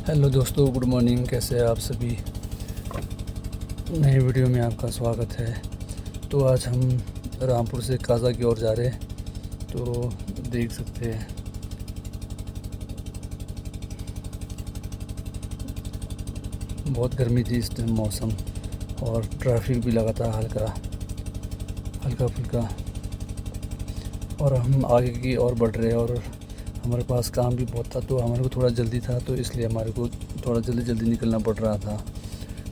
Hello दोस्तों, good morning. कैसे हैं आप सभी। नए वीडियो में आपका स्वागत है। तो आज हम रामपुर से काजा की ओर जा रहे हैं। तो देख सकते हैं बहुत गर्मी थी इस टाइम मौसम, और ट्रैफिक भी लगा था हल्का फुल्का। और हम आगे की ओर बढ़ रहे हैं, और हमारे पास काम भी बहुत था, तो हमारे को थोड़ा जल्दी था, तो इसलिए हमारे को थोड़ा जल्दी निकलना पड़ रहा था।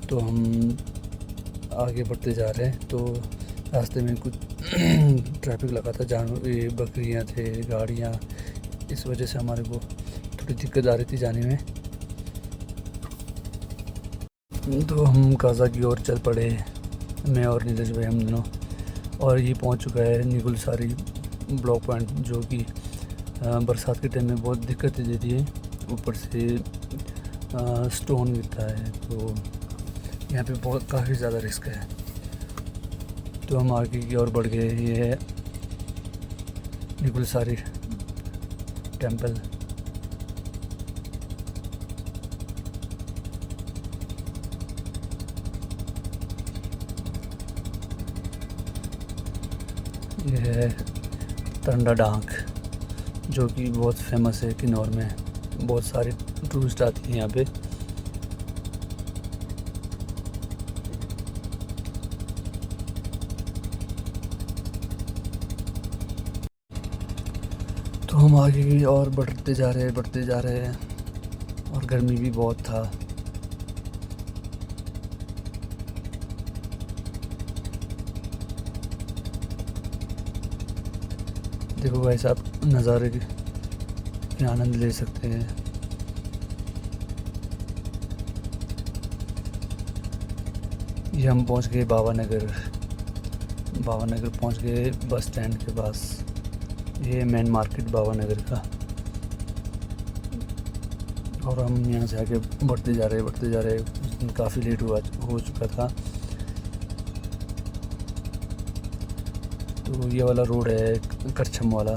तो हम आगे बढ़ते जा रहे हैं। तो रास्ते में कुछ ट्रैफिक लगा था, जानवर, ये बकरियाँ थे, गाड़ियाँ, इस वजह से हमारे को थोड़ी दिक्कत आ रही थी जाने में। तो हम काजा की ओर चल पड़े, मैं और नीरज भाई, हम दोनों। और ये पहुंच चुका है निगुलसारी ब्लॉक पॉइंट, जो कि बरसात के टाइम में बहुत दिक्कतें देती है। ऊपर से स्टोन गिरता है, तो यहाँ पे बहुत काफ़ी ज़्यादा रिस्क है। तो हम आगे की ओर बढ़ गए। ये है निगुलसारी टेंपल। ये है तंडा डांग, जो कि बहुत फेमस है किन्नौर में। बहुत सारे टूरिस्ट आते हैं यहाँ पे। तो हम आगे की और बढ़ते जा रहे हैं, और गर्मी भी बहुत था। देखो भाई साहब, नज़ारे के आनंद ले सकते हैं। ये हम पहुंच गए बाबा नगर पहुंच गए बस स्टैंड के पास। ये मेन मार्केट बाबा नगर का। और हम यहाँ से आगे बढ़ते जा रहे काफ़ी लेट हो चुका था। तो ये वाला रोड है करछम वाला।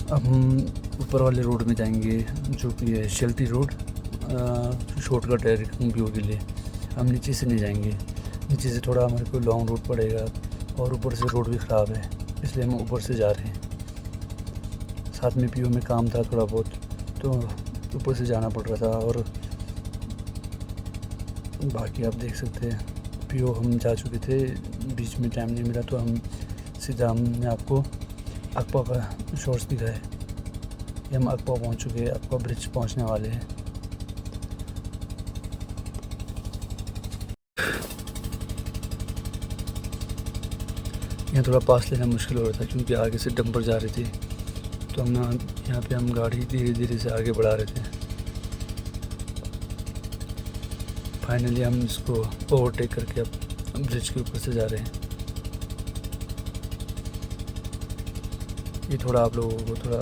अब हम ऊपर वाले रोड में जाएंगे, जो कि है शेल्टी रोड। शॉर्टकट है व्यू के लिए। हम नीचे से नहीं जाएंगे, नीचे से थोड़ा हमारे को लॉन्ग रूट पड़ेगा, और ऊपर से रोड भी ख़राब है, इसलिए हम ऊपर से जा रहे हैं। साथ में पीओ में काम था थोड़ा बहुत, तो ऊपर से जाना पड़ रहा था। और बाकी आप देख सकते हैं पीओ हम जा चुके थे, बीच में टाइम नहीं मिला, तो हम सीधा हमने आपको अकपा का शॉर्ट्स दिखाए। हम अकपा पहुंच चुके हैं, अकपा ब्रिज पहुंचने वाले हैं। यहाँ थोड़ा पास लेना मुश्किल हो रहा था, क्योंकि आगे से डंपर जा रही थी। तो हम यहाँ पे हम गाड़ी धीरे धीरे से आगे बढ़ा रहे थे। फाइनली हम इसको ओवरटेक करके अब ब्रिज के ऊपर से जा रहे हैं। ये थोड़ा आप लोगों को थोड़ा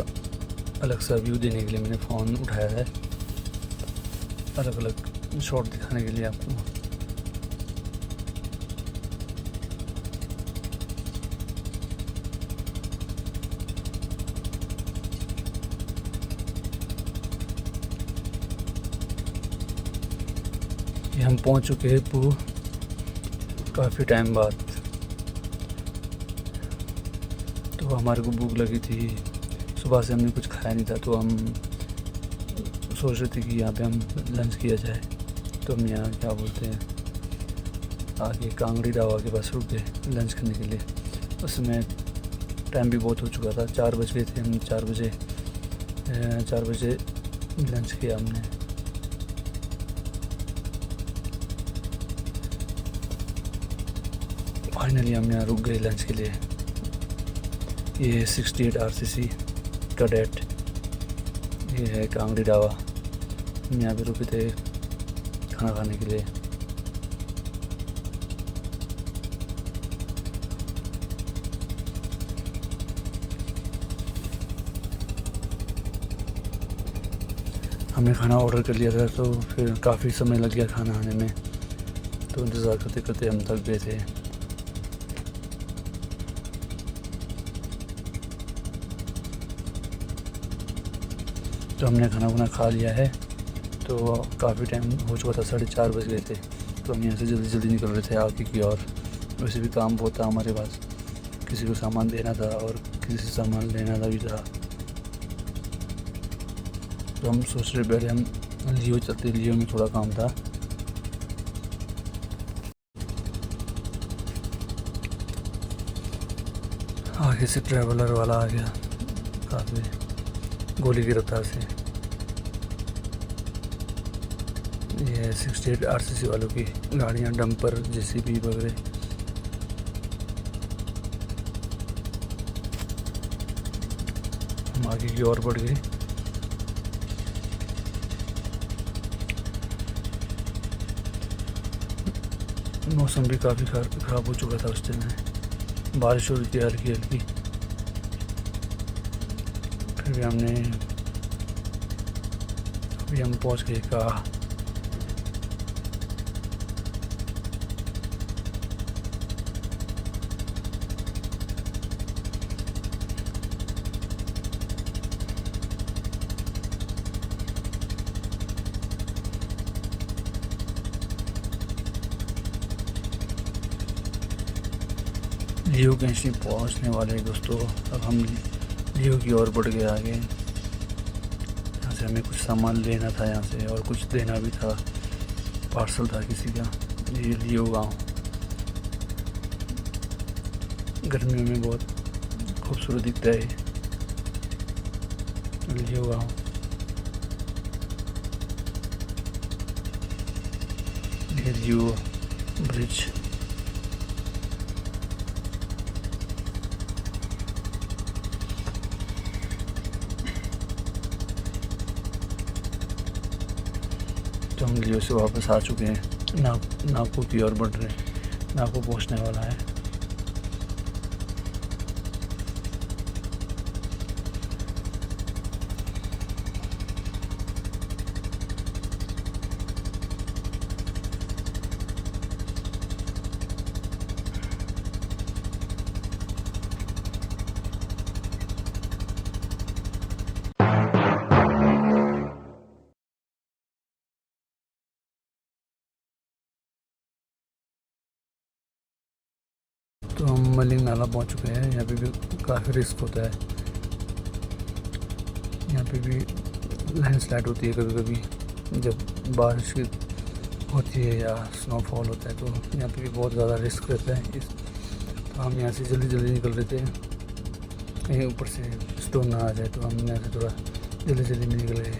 अलग सा व्यू देने के लिए मैंने फ़ोन उठाया है, अलग अलग शॉट दिखाने के लिए आपको। ये हम पहुंच चुके हैं पू, काफ़ी टाइम बाद। तो हमारे को भूख लगी थी, सुबह से हमने कुछ खाया नहीं था, तो हम सोच रहे थे कि यहाँ पे हम लंच किया जाए। तो हम यहाँ क्या बोलते हैं, आगे कांगड़ी ढाबा के पास रुक गए लंच करने के लिए। उस समय टाइम भी बहुत हो चुका था, 4 बज गए थे। हम 4 बजे लंच किया हमने। फाइनली हम यहाँ रुक गए लंच के लिए। ये 68 RCC कैडेट, ये है कांगड़ी ढाबा। हम यहाँ पे रुके थे खाना खाने के लिए। हमने खाना ऑर्डर कर लिया था, तो फिर काफ़ी समय लग गया खाना आने में। तो इंतज़ार करते करते हम थक गए थे। तो हमने खाना वाना खा लिया है। तो काफ़ी टाइम हो चुका था, 4:30 बज गए थे। तो हम यहाँ से जल्दी जल्दी निकल रहे थे आगे की ओर। वैसे भी काम बहुत था हमारे पास, किसी को सामान देना था और किसी से सामान लेना था भी था। तो हम सोच रहे पहले हम लियो चलते, लियो में थोड़ा काम था। आगे से ट्रैवलर वाला आ गया काफ़ी गोली की रफ्तार से। ये 68 RCC वालों की गाड़ियाँ, डंपर, JCB वगैरह। हम आगे की ओर बढ़ गए। मौसम भी काफ़ी ख़राब हो चुका था उस टाइम में, बारिश हो रही थी हल्की हल्की। फिर भी अभी हम पहुंच गए कहा। लियो कैंशी पहुंचने वाले दोस्तों। अब हम लियो की ओर बढ़ गए आगे। यहाँ से हमें कुछ सामान लेना था यहाँ से, और कुछ देना भी था, पार्सल था किसी का। ये लियो गांव गर्मियों में बहुत खूबसूरत दिखता है, लियो गांव। ये लियो ब्रिज। तो हम लियो से वापस आ चुके हैं, नाको की ओर बढ़ रहे हैं। नाको पहुंचने वाला है। तो हम मलिंग नाला पहुंच चुके हैं। यहाँ पे भी काफ़ी रिस्क होता है। यहाँ पे भी लैंडस्लाइड होती है कभी कभी जब बारिश होती है या स्नोफॉल होता है, तो यहाँ पे भी बहुत ज़्यादा रिस्क रहता है। तो हम यहाँ से जल्दी जल्दी निकल रहे थे, कहीं ऊपर से स्टोन ना आ जाए। तो हम यहाँ से थोड़ा जल्दी जल्दी में निकल गए।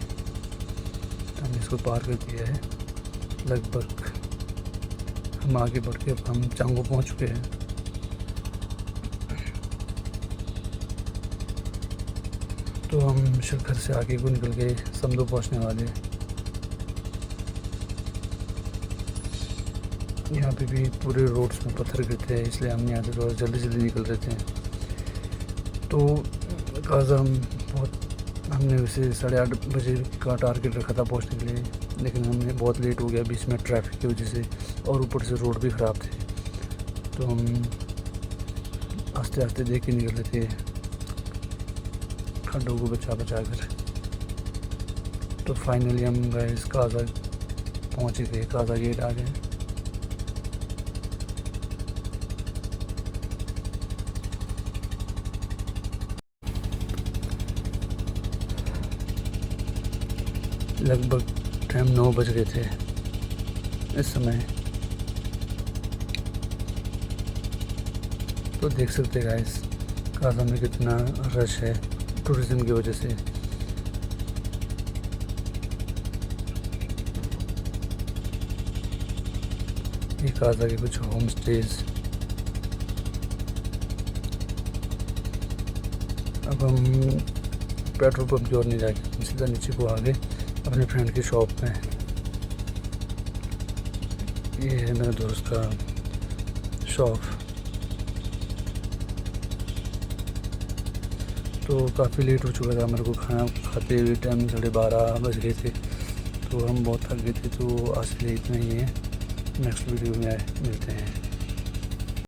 तो हमने इसको पार कर दिया है लगभग। हम आगे बढ़ के अब हम चांगो पहुँच चुके हैं। तो हम शिखर से आगे को निकल के समदो पहुंचने वाले। यहाँ पे भी पूरे रोड्स में पत्थर गिरते हैं, इसलिए हम यहाँ से थोड़ा जल्दी जल्दी निकल रहे थे। तो काज़ा हमने वैसे 8:30 बजे का टारगेट रखा था पहुँचने के लिए, लेकिन हमने बहुत लेट हो गया बीच में ट्रैफिक की वजह से, और ऊपर से रोड भी ख़राब थे। तो हम आस्ते आस्ते देख के निकल रहे थे, खड्डों को बचा कर। तो फाइनली हम गए काज़ा पहुँच गए, काज़ा गेट आ गए। लगभग टाइम 9 बज गए थे इस समय। तो देख सकते हैं गाइस काज़ा में कितना रश है टूरिज़्म की वजह से। ये काज़ा के कुछ होम स्टेज। अब हम पेट्रोल पंप की ओर नहीं जाके सीधा नीचे को आ गए अपने फ्रेंड की शॉप में। ये है मेरे दोस्त का शॉप। तो काफ़ी लेट हो चुका था मेरे को खाना खाते हुए, टाइम 12:30 बज गए थे। तो हम बहुत थक गए थे। तो आज के लिए इतना ही है, नेक्स्ट वीडियो में मिलते हैं।